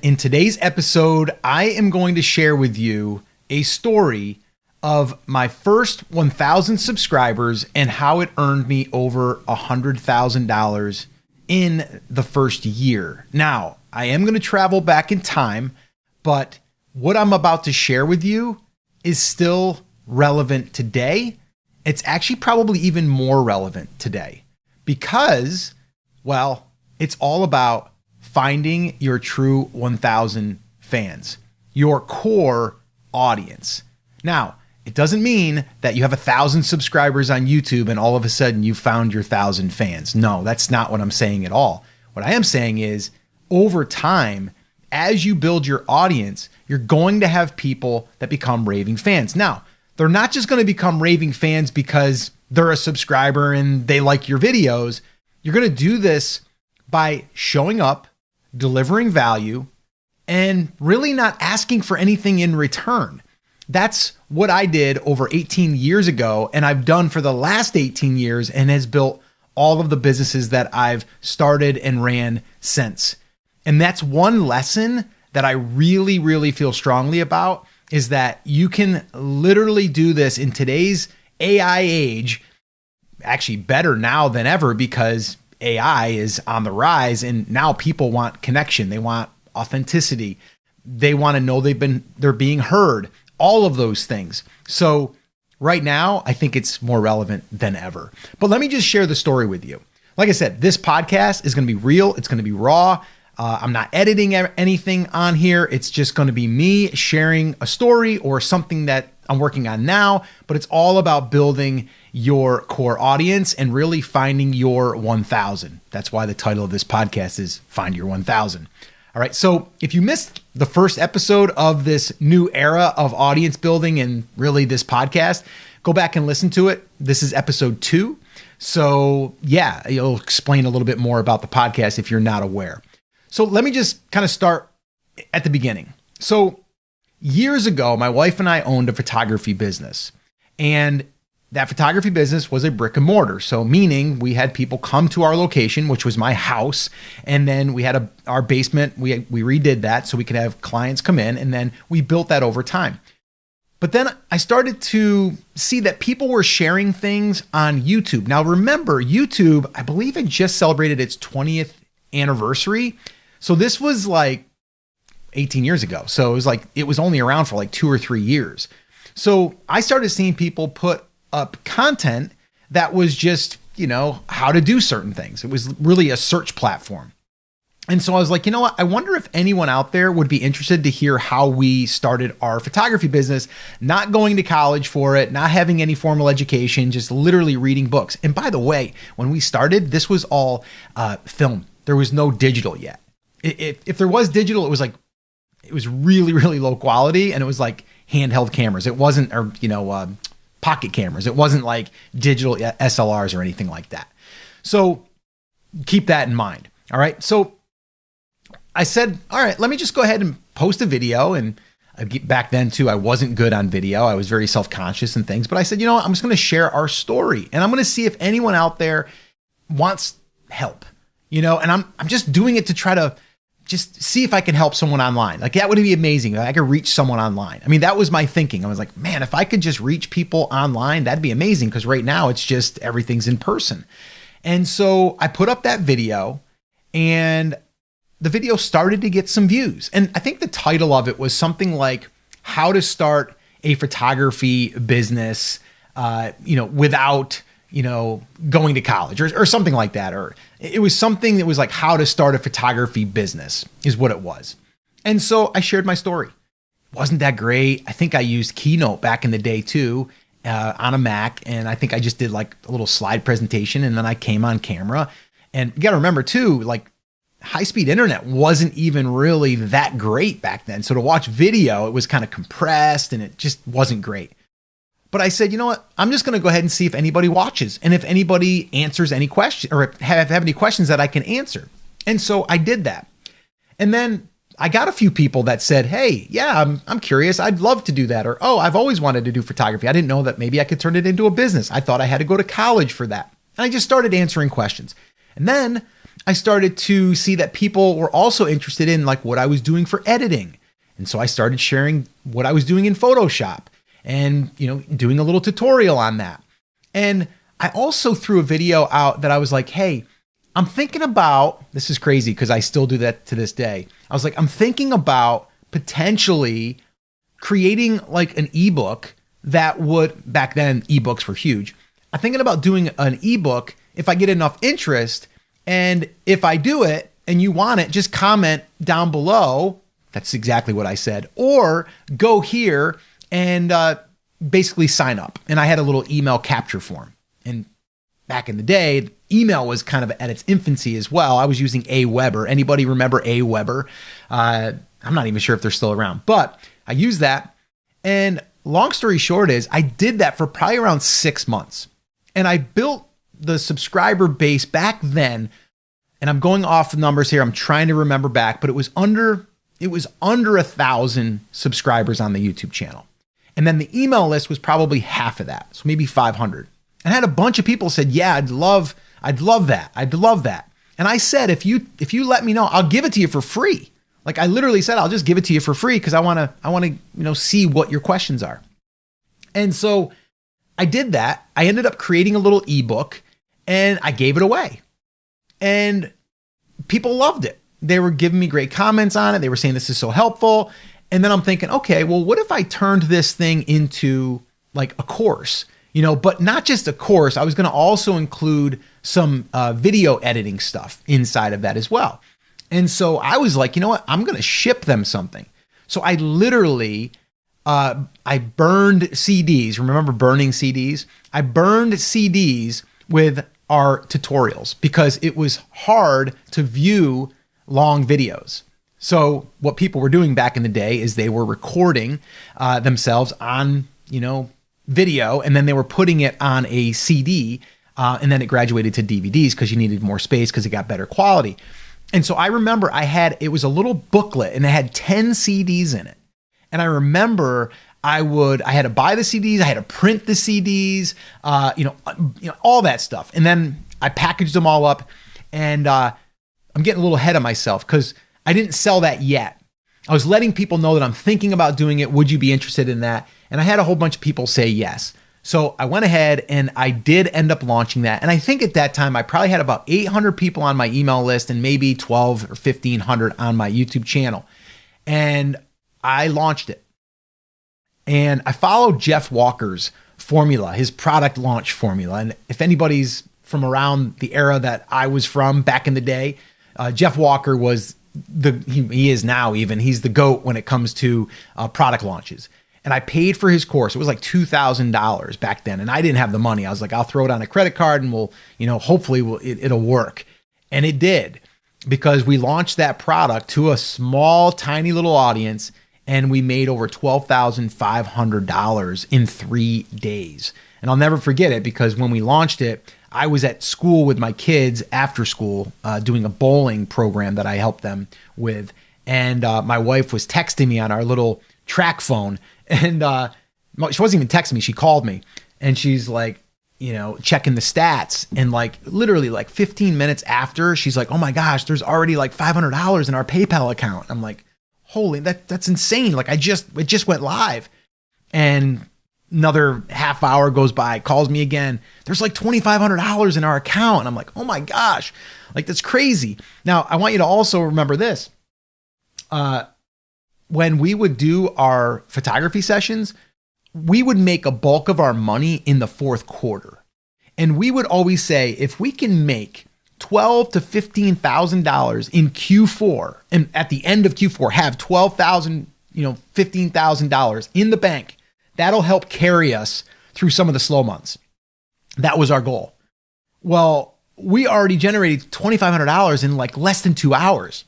In today's episode, I am going to share with you a story of my first 1,000 subscribers and how it earned me over $100,000 in the first year. Now, I am going to travel back in time, but what I'm about to share with you is still relevant today. It's actually probably even more relevant today because, well, it's all about finding your true 1,000 fans, your core audience. Now, it doesn't mean that you have 1,000 subscribers on YouTube and all of a sudden you found your 1,000 fans. No, that's not what I'm saying at all. What I am saying is over time, as you build your audience, you're going to have people that become raving fans. Now, they're not just going to become raving fans because they're a subscriber and they like your videos. You're going to do this by showing up, delivering value, and really not asking for anything in return. That's what I did over 18 years ago, and I've done for the last 18 years and has built all of the businesses that I've started and ran since. And that's one lesson that I really, really feel strongly about, is that you can literally do this in today's AI age, actually better now than ever because AI is on the rise and now people want connection. They want authenticity. They want to know they're being heard, all of those things. So right now, I think it's more relevant than ever. But let me just share the story with you. Like I said, this podcast is going to be real. It's going to be raw. I'm not editing anything on here. It's just going to be me sharing a story or something that I'm working on now, but it's all about building your core audience and really finding your 1,000. That's why the title of this podcast is Find Your 1,000. All right. So if you missed the first episode of this new era of audience building and really this podcast, go back and listen to it. This is episode 2. So yeah, it'll explain a little bit more about the podcast if you're not aware. So let me just kind of start at the beginning. So years ago, my wife and I owned a photography business, and that photography business was a brick and mortar. So meaning we had people come to our location, which was my house. And then we had our basement. We redid that so we could have clients come in, and then we built that over time. But then I started to see that people were sharing things on YouTube. Now remember, YouTube, I believe it just celebrated its 20th anniversary. So this was like 18 years ago. So it was only around for like 2 or 3 years. So I started seeing people put up content that was just, how to do certain things. It was really a search platform. And so I was like, you know what? I wonder if anyone out there would be interested to hear how we started our photography business, not going to college for it, not having any formal education, just literally reading books. And by the way, when we started, this was all film. There was no digital yet. If there was digital, it was really, really low quality, and it was like handheld cameras. It wasn't, pocket cameras. It wasn't like digital SLRs or anything like that. So keep that in mind. All right. So I said, all right, let me just go ahead and post a video. And back then too, I wasn't good on video. I was very self-conscious and things, but I said, I'm just going to share our story, and I'm going to see if anyone out there wants help, and I'm just doing it to try to just see if I can help someone online. Like that would be amazing. If I could reach someone online. I mean, that was my thinking. I was like, man, if I could just reach people online, that'd be amazing. Because right now it's just everything's in person. And so I put up that video, and the video started to get some views. And I think the title of it was something like how to start a photography business, without, going to college or something like that. Or it was something that was like how to start a photography business is what it was. And so I shared my story. Wasn't that great? I think I used Keynote back in the day too, on a Mac. And I think I just did like a little slide presentation, and then I came on camera. And you got to remember too, like high-speed internet wasn't even really that great back then. So to watch video, it was kind of compressed and it just wasn't great. But I said, you know what? I'm just going to go ahead and see if anybody watches and if anybody answers any question or have any questions that I can answer. And so I did that. And then I got a few people that said, hey, yeah, I'm curious. I'd love to do that. Or, oh, I've always wanted to do photography. I didn't know that maybe I could turn it into a business. I thought I had to go to college for that. And I just started answering questions. And then I started to see that people were also interested in like what I was doing for editing. And so I started sharing what I was doing in Photoshop and, doing a little tutorial on that. And I also threw a video out that I was like, hey, I'm thinking about, this is crazy because I still do that to this day. I was like, I'm thinking about potentially creating like an ebook that would, back then ebooks were huge. I'm thinking about doing an ebook if I get enough interest. And if I do it and you want it, just comment down below. That's exactly what I said. Or go here and basically sign up. And I had a little email capture form. And back in the day, email was kind of at its infancy as well. I was using Aweber. Anybody remember Aweber? I'm not even sure if they're still around, but I used that. And long story short is I did that for probably around 6 months. And I built the subscriber base back then. And I'm going off the numbers here. I'm trying to remember back, but it was under 1,000 subscribers on the YouTube channel. And then the email list was probably half of that. So maybe 500. And I had a bunch of people said, yeah, I'd love that. I'd love that. And I said, if you let me know, I'll give it to you for free. Like I literally said, I'll just give it to you for free because I want to see what your questions are. And so I did that. I ended up creating a little ebook and I gave it away. And people loved it. They were giving me great comments on it. They were saying this is so helpful. And then I'm thinking, okay, well, what if I turned this thing into like a course? But not just a course. I was going to also include some video editing stuff inside of that as well. And so I was like, you know what? I'm going to ship them something. So I literally, I burned CDs. Remember burning CDs? I burned CDs with our tutorials because it was hard to view long videos. So what people were doing back in the day is they were recording themselves on, video, and then they were putting it on a CD, and then it graduated to DVDs because you needed more space because it got better quality. And so I remember it was a little booklet and it had 10 CDs in it. And I remember I had to buy the CDs, I had to print the CDs, all that stuff. And then I packaged them all up, and I'm getting a little ahead of myself because I didn't sell that yet. I was letting people know that I'm thinking about doing it. Would you be interested in that? And I had a whole bunch of people say yes. So I went ahead and I did end up launching that. And I think at that time, I probably had about 800 people on my email list and maybe 12 or 1,500 on my YouTube channel. And I launched it. And I followed Jeff Walker's formula, his product launch formula. And if anybody's from around the era that I was from back in the day, Jeff Walker was he is now even, he's the GOAT when it comes to product launches. And I paid for his course. It was like $2,000 back then. And I didn't have the money. I was like, I'll throw it on a credit card and hopefully it'll work. And it did, because we launched that product to a small, tiny little audience. And we made over $12,500 in 3 days. And I'll never forget it because when we launched it, I was at school with my kids after school doing a bowling program that I helped them with. And my wife was texting me on our little track phone. And she wasn't even texting me. She called me and she's like, checking the stats. And like literally like 15 minutes after, she's like, oh my gosh, there's already like $500 in our PayPal account. I'm like, holy, that's insane. Like it just went live. And another half hour goes by, calls me again. There's like $2,500 in our account. And I'm like, oh my gosh, like that's crazy. Now I want you to also remember this. When we would do our photography sessions, we would make a bulk of our money in the fourth quarter. And we would always say, if we can make $12,000 to $15,000 in Q4, and at the end of Q4 have $12,000, $15,000 in the bank, that'll help carry us through some of the slow months. That was our goal. Well, we already generated $2,500 in like less than 2 hours.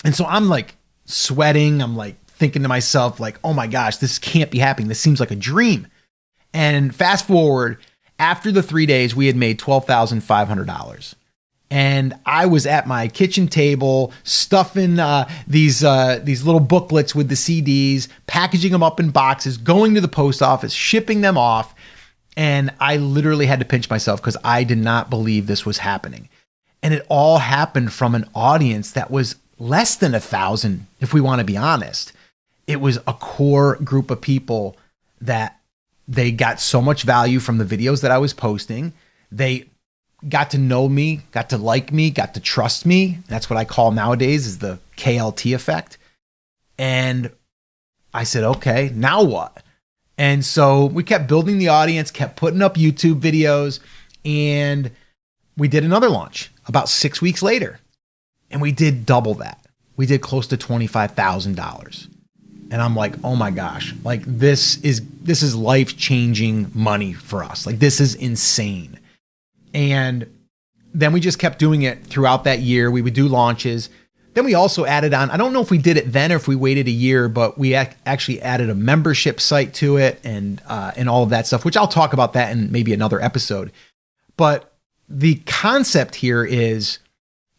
And so I'm like sweating. I'm like thinking to myself, like, oh my gosh, this can't be happening. This seems like a dream. And fast forward, after the 3 days, we had made $12,500. And I was at my kitchen table stuffing these little booklets with the CDs, packaging them up in boxes, going to the post office, shipping them off. And I literally had to pinch myself because I did not believe this was happening. And it all happened from an audience that was less than 1,000, if we want to be honest. It was a core group of people that they got so much value from the videos that I was posting. They got to know me, got to like me, got to trust me. That's what I call nowadays is the KLT effect. And I said, okay, now what? And so we kept building the audience, kept putting up YouTube videos, and we did another launch about 6 weeks later. And we did double that. We did close to $25,000. And I'm like, oh my gosh, like this is life-changing money for us. Like this is insane. And then we just kept doing it throughout that year. We would do launches. Then we also added on, I don't know if we did it then or if we waited a year, but we actually added a membership site to it and all of that stuff, which I'll talk about that in maybe another episode. But the concept here is,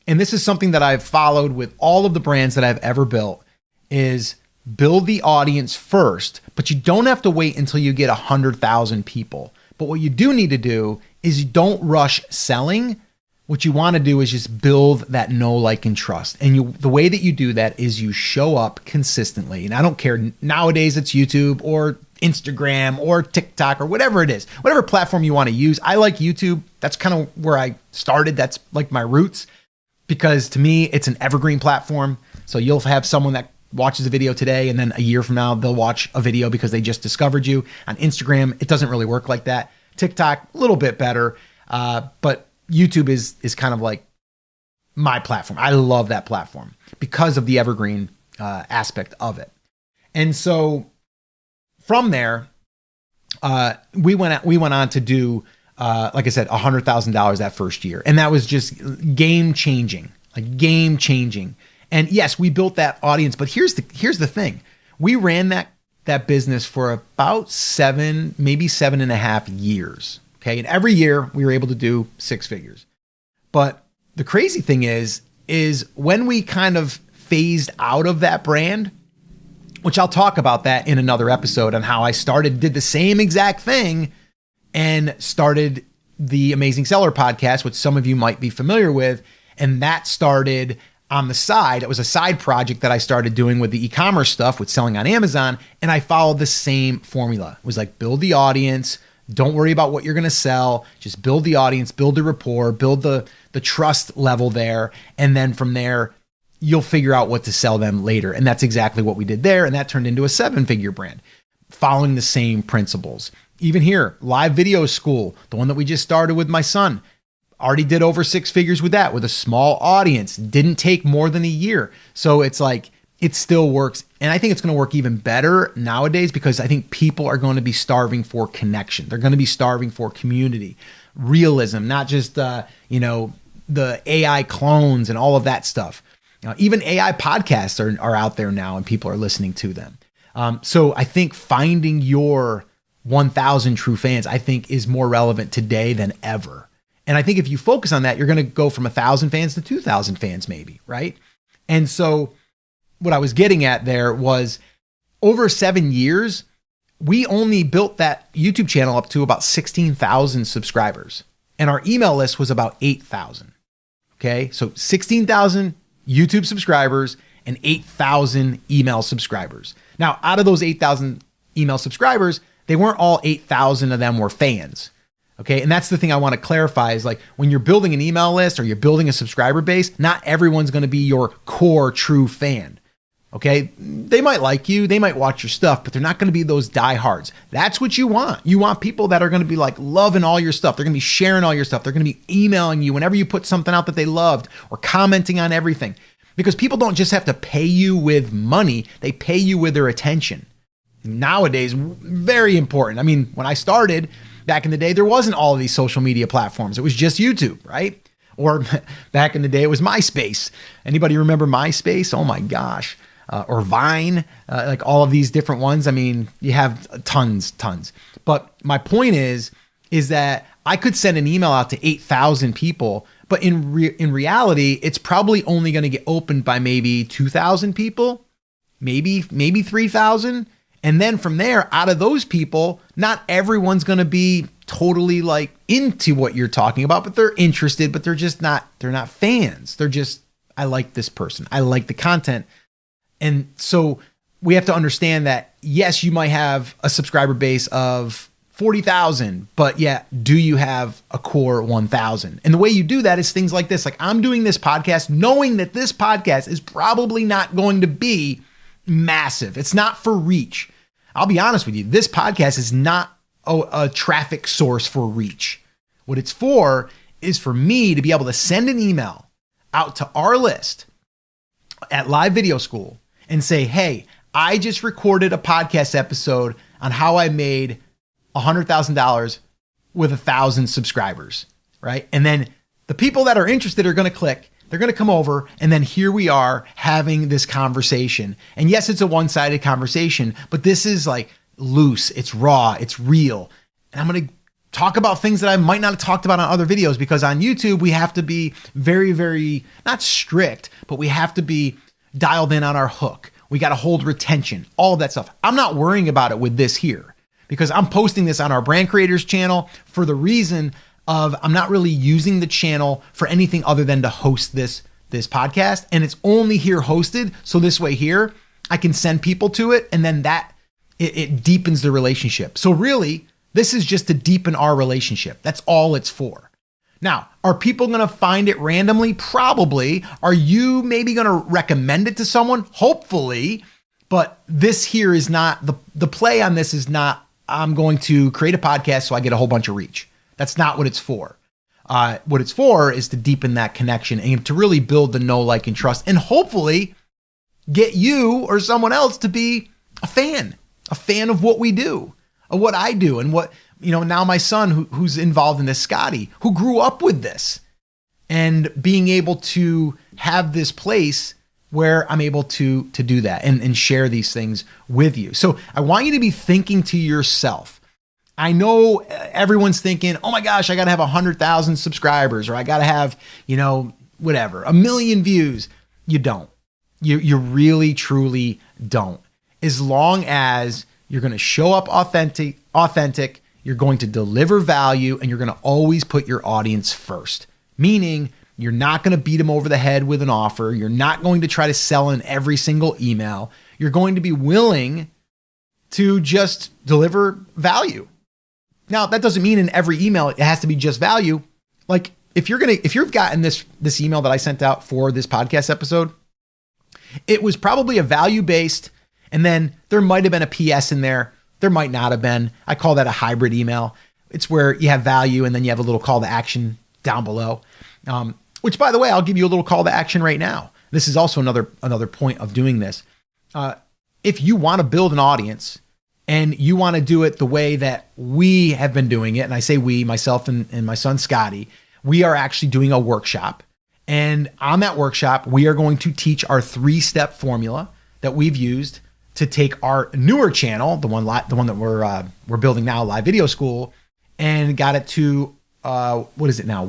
and this is something that I've followed with all of the brands that I've ever built, is build the audience first, but you don't have to wait until you get 100,000 people. But what you do need to do is you don't rush selling. What you want to do is just build that know, like, and trust. And the way that you do that is you show up consistently. And I don't care, nowadays it's YouTube or Instagram or TikTok or whatever it is, whatever platform you want to use. I like YouTube. That's kind of where I started. That's like my roots, because to me, it's an evergreen platform. So you'll have someone that watches a video today, and then a year from now, they'll watch a video because they just discovered you. On Instagram, it doesn't really work like that. TikTok, a little bit better. But YouTube is kind of like my platform. I love that platform because of the evergreen aspect of it. And so from there, we went on to do, like I said, $100,000 that first year. And that was just game changing. And yes, we built that audience, but here's the thing. We ran that business for about 7, maybe 7.5 years. Okay. And every year we were able to do 6 figures. But the crazy thing is when we kind of phased out of that brand, which I'll talk about that in another episode on how I did the same exact thing and started the Amazing Seller podcast, which some of you might be familiar with. And that started on the side. It was a side project that I started doing with the e-commerce stuff with selling on Amazon. And I followed the same formula. It was like, build the audience. Don't worry about what you're going to sell. Just build the audience, build the rapport, build the trust level there. And then from there, you'll figure out what to sell them later. And that's exactly what we did there. And that turned into a 7-figure brand, following the same principles. Even here, live video school, the one that we just started with my son, already did over 6 figures with that, with a small audience. Didn't take more than a year. So it's like, it still works. And I think it's going to work even better nowadays, because I think people are going to be starving for connection. They're going to be starving for community, realism, not just, the AI clones and all of that stuff. Even AI podcasts are out there now and people are listening to them. So I think finding your 1,000 true fans, I think, is more relevant today than ever. And I think if you focus on that, you're going to go from 1,000 fans to 2,000 fans maybe, right? And so what I was getting at there was, over 7 years, we only built that YouTube channel up to about 16,000 subscribers. And our email list was about 8,000. Okay. So 16,000 YouTube subscribers and 8,000 email subscribers. Now, out of those 8,000 email subscribers, they weren't all 8,000 of them were fans. Okay. And that's the thing I want to clarify is, like, when you're building an email list or you're building a subscriber base, not everyone's going to be your core true fan. Okay. They might like you, they might watch your stuff, but they're not going to be those diehards. That's what you want. You want people that are going to be like loving all your stuff. They're going to be sharing all your stuff. They're going to be emailing you whenever you put something out that they loved, or commenting on everything, because people don't just have to pay you with money. They pay you with their attention. Nowadays, very important. I mean, when I started back in the day, there wasn't all of these social media platforms. It was just YouTube, right? Or back in the day, it was MySpace. Anybody remember MySpace? Oh my gosh. Or Vine, like all of these different ones. I mean, you have tons. But my point is that I could send an email out to 8,000 people, but in reality, it's probably only going to get opened by maybe 2,000 people, maybe 3,000. And then from there, out of those people, not everyone's going to be totally like into what you're talking about, but they're interested, but they're not fans. They're just, I like this person. I like the content. And so we have to understand that, yes, you might have a subscriber base of 40,000, but yeah, do you have a core 1,000? And the way you do that is things like this. Like, I'm doing this podcast knowing that this podcast is probably not going to be massive. It's not for reach. I'll be honest with you. This podcast is not a traffic source for reach. What it's for is for me to be able to send an email out to our list at Live Video School and say, hey, I just recorded a podcast episode on how I made $100,000 with 1,000 subscribers, right? And then the people that are interested are going to click, they're going to come over, and then here we are having this conversation. And yes, it's a one-sided conversation, but this is like loose, it's raw, it's real. And I'm going to talk about things that I might not have talked about on other videos, because on YouTube, we have to be very, very, not strict, but we have to be dialed in on our hook. We got to hold retention, all of that stuff. I'm not worrying about it with this here, because I'm posting this on our brand creators channel for the reason of I'm not really using the channel for anything other than to host this podcast. And it's only here hosted. So this way here, I can send people to it, and then it deepens the relationship. So really, this is just to deepen our relationship. That's all it's for. Now, are people going to find it randomly? Probably. Are you maybe going to recommend it to someone? Hopefully. But this here is not, the play on this is not, I'm going to create a podcast so I get a whole bunch of reach. That's not what it's for. What it's for is to deepen that connection and to really build the know, like, and trust, and hopefully get you or someone else to be a fan of what we do, of what I do, and what, now my son who's involved in this, Scotty, who grew up with this, and being able to have this place where I'm able to do that and share these things with you. So I want you to be thinking to yourself. I know everyone's thinking, oh my gosh, I got to have 100,000 subscribers, or I got to have, whatever, 1 million views. You don't. You really, truly don't. As long as you're going to show up authentic, you're going to deliver value, and you're going to always put your audience first. Meaning, you're not going to beat them over the head with an offer. You're not going to try to sell in every single email. You're going to be willing to just deliver value. Now, that doesn't mean in every email it has to be just value. Like, if you've gotten this email that I sent out for this podcast episode, it was probably a value-based, and then there might have been a PS in there. There might not have been. I call that a hybrid email. It's where you have value and then you have a little call to action down below. Which, by the way, I'll give you a little call to action right now. This is also another point of doing this. If you want to build an audience and you want to do it the way that we have been doing it, and I say we, myself and my son Scotty, we are actually doing a workshop. And on that workshop, we are going to teach our 3-step formula that we've used to take our newer channel, the one that we're building now, Live Video School, and got it to what is it now?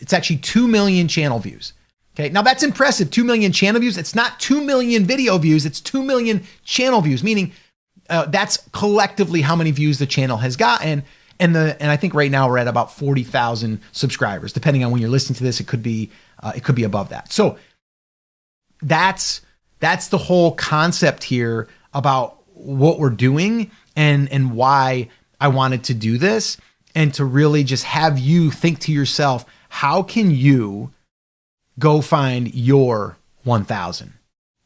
It's actually 2 million channel views. Okay, now that's impressive. 2 million channel views. It's not 2 million video views. It's 2 million channel views, meaning that's collectively how many views the channel has gotten. And I think right now we're at about 40,000 subscribers. Depending on when you're listening to this, it could be above that. So that's the whole concept here about what we're doing and why I wanted to do this, and to really just have you think to yourself, how can you go find your 1,000,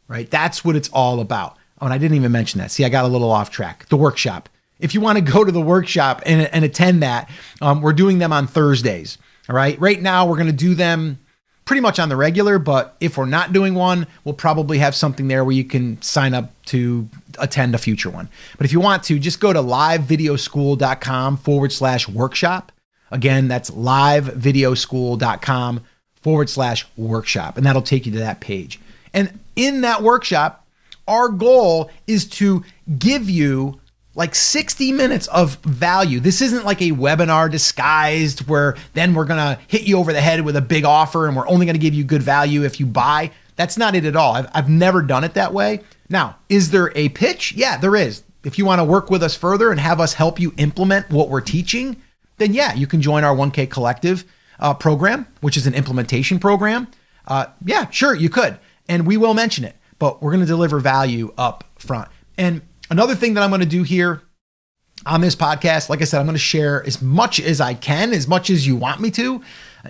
right? That's what it's all about. Oh, and I didn't even mention that. See, I got a little off track. The workshop. If you want to go to the workshop and attend that, we're doing them on Thursdays. All right. Right now, we're going to do them pretty much on the regular, but if we're not doing one, we'll probably have something there where you can sign up to attend a future one. But if you want to, just go to livevideoschool.com/workshop. Again, that's livevideoschool.com/workshop. And that'll take you to that page. And in that workshop, our goal is to give you like 60 minutes of value. This isn't like a webinar disguised where then we're going to hit you over the head with a big offer and we're only going to give you good value if you buy. That's not it at all. I've never done it that way. Now, is there a pitch? Yeah, there is. if you want to work with us further and have us help you implement what we're teaching, then yeah, you can join our 1K Collective program, which is an implementation program. Yeah, sure, you could. And we will mention it, but we're going to deliver value up front. And another thing that I'm going to do here on this podcast, like I said, I'm going to share as much as I can, as much as you want me to.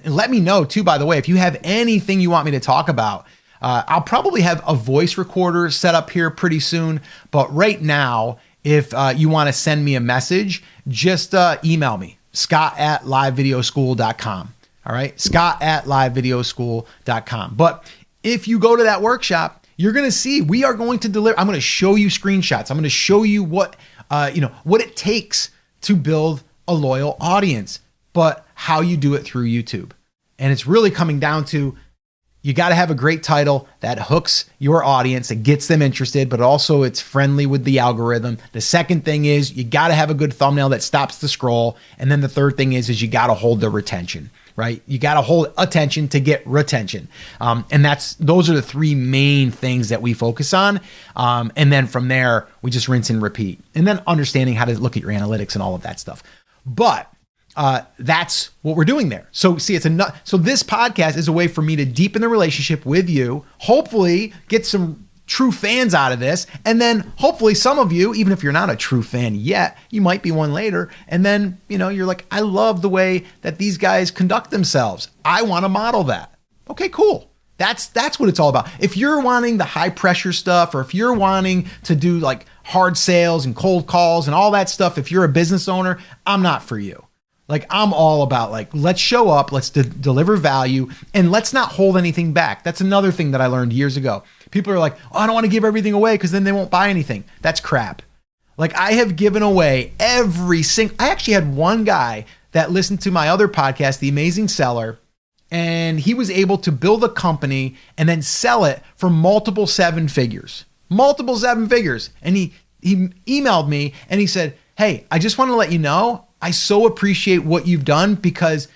And let me know too, by the way, if you have anything you want me to talk about. I'll probably have a voice recorder set up here pretty soon. But right now, if you want to send me a message, just email me, scott@livevideoschool.com. All right, scott@livevideoschool.com. But if you go to that workshop, you're going to see we are going to deliver. I'm going to show you screenshots. I'm going to show you what it takes to build a loyal audience, but how you do it through YouTube. And it's really coming down to, you got to have a great title that hooks your audience, that gets them interested, but also it's friendly with the algorithm. The second thing is you got to have a good thumbnail that stops the scroll. And then the third thing is you got to hold the retention, right? You got to hold attention to get retention. And those are the three main things that we focus on. And then from there, we just rinse and repeat. And then understanding how to look at your analytics and all of that stuff. But that's what we're doing there. So see, so this podcast is a way for me to deepen the relationship with you, hopefully get some true fans out of this. And then hopefully some of you, even if you're not a true fan yet, you might be one later. And then, you're like, I love the way that these guys conduct themselves. I want to model that. Okay, cool. That's what it's all about. If you're wanting the high pressure stuff, or if you're wanting to do like hard sales and cold calls and all that stuff, if you're a business owner, I'm not for you. Like, I'm all about let's show up, let's deliver value, and let's not hold anything back. That's another thing that I learned years ago. People are like, oh, I don't want to give everything away because then they won't buy anything. That's crap. Like, I have given away I actually had one guy that listened to my other podcast, The Amazing Seller, and he was able to build a company and then sell it for multiple seven figures. And he emailed me and he said, hey, I just want to let you know, I so appreciate what you've done because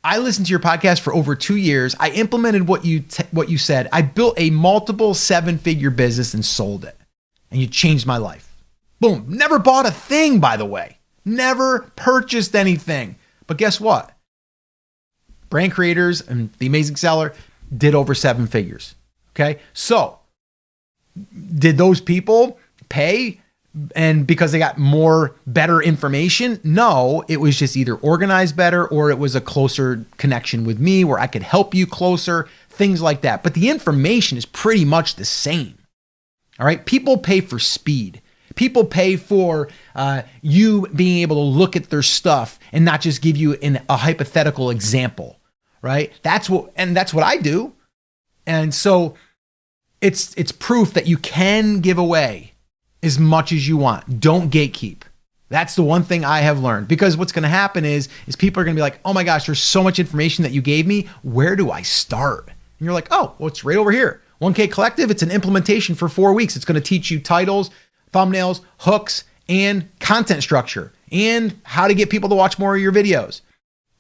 I listened to your podcast for over 2 years. I implemented what you said. I built a multiple seven-figure business and sold it. And you changed my life. Boom. Never bought a thing, by the way. Never purchased anything. But guess what? Brand creators and The Amazing Seller did over seven figures. Okay. So did those people pay? And because they got better information? No, it was just either organized better or it was a closer connection with me where I could help you closer, things like that. But the information is pretty much the same. All right. People pay for speed. People pay for you being able to look at their stuff and not just give you a hypothetical example, right? That's what I do. And so it's proof that you can give away as much as you want. Don't gatekeep. That's the one thing I have learned, because what's going to happen is people are going to be like, oh my gosh, there's so much information that you gave me. Where do I start? And you're like, oh, well, it's right over here. 1K Collective. It's an implementation for 4 weeks. It's going to teach you titles, thumbnails, hooks, and content structure, and how to get people to watch more of your videos.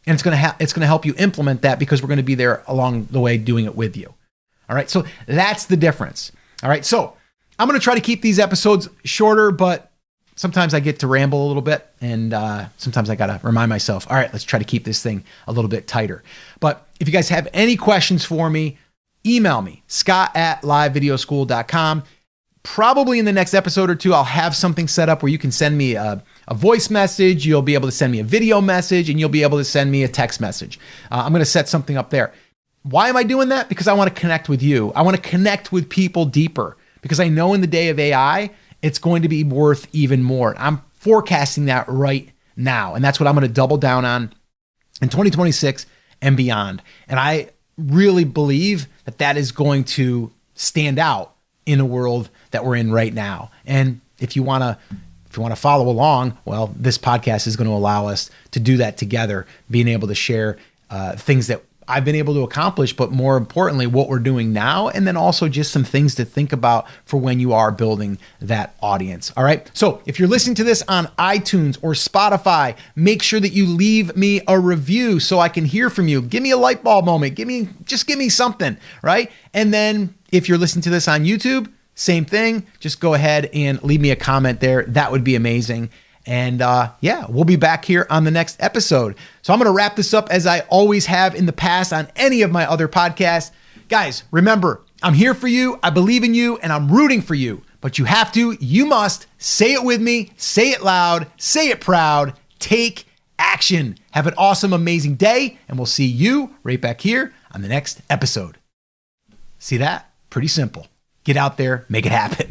And it's going to help you implement that because we're going to be there along the way doing it with you. All right. So that's the difference. All right. So I'm going to try to keep these episodes shorter, but sometimes I get to ramble a little bit, and sometimes I got to remind myself, all right, let's try to keep this thing a little bit tighter. But if you guys have any questions for me, email me, scott@livevideoschool.com. Probably in the next episode or two, I'll have something set up where you can send me a voice message, you'll be able to send me a video message, and you'll be able to send me a text message. I'm going to set something up there. Why am I doing that? Because I want to connect with you. I want to connect with people deeper. Because I know in the day of AI, it's going to be worth even more. I'm forecasting that right now. And that's what I'm going to double down on in 2026 and beyond. And I really believe that that is going to stand out in a world that we're in right now. And if you want to follow along, well, this podcast is going to allow us to do that together, being able to share things that I've been able to accomplish, but more importantly, what we're doing now, and then also just some things to think about for when you are building that audience. All right. So if you're listening to this on iTunes or Spotify, make sure that you leave me a review so I can hear from you. Give me a light bulb moment. Give me something, right? And then if you're listening to this on YouTube, same thing. Just go ahead and leave me a comment there. That would be amazing. And we'll be back here on the next episode. So I'm going to wrap this up as I always have in the past on any of my other podcasts. Guys, remember, I'm here for you. I believe in you and I'm rooting for you. But you must say it with me, say it loud, say it proud, take action. Have an awesome, amazing day, and we'll see you right back here on the next episode. See that? Pretty simple. Get out there, make it happen.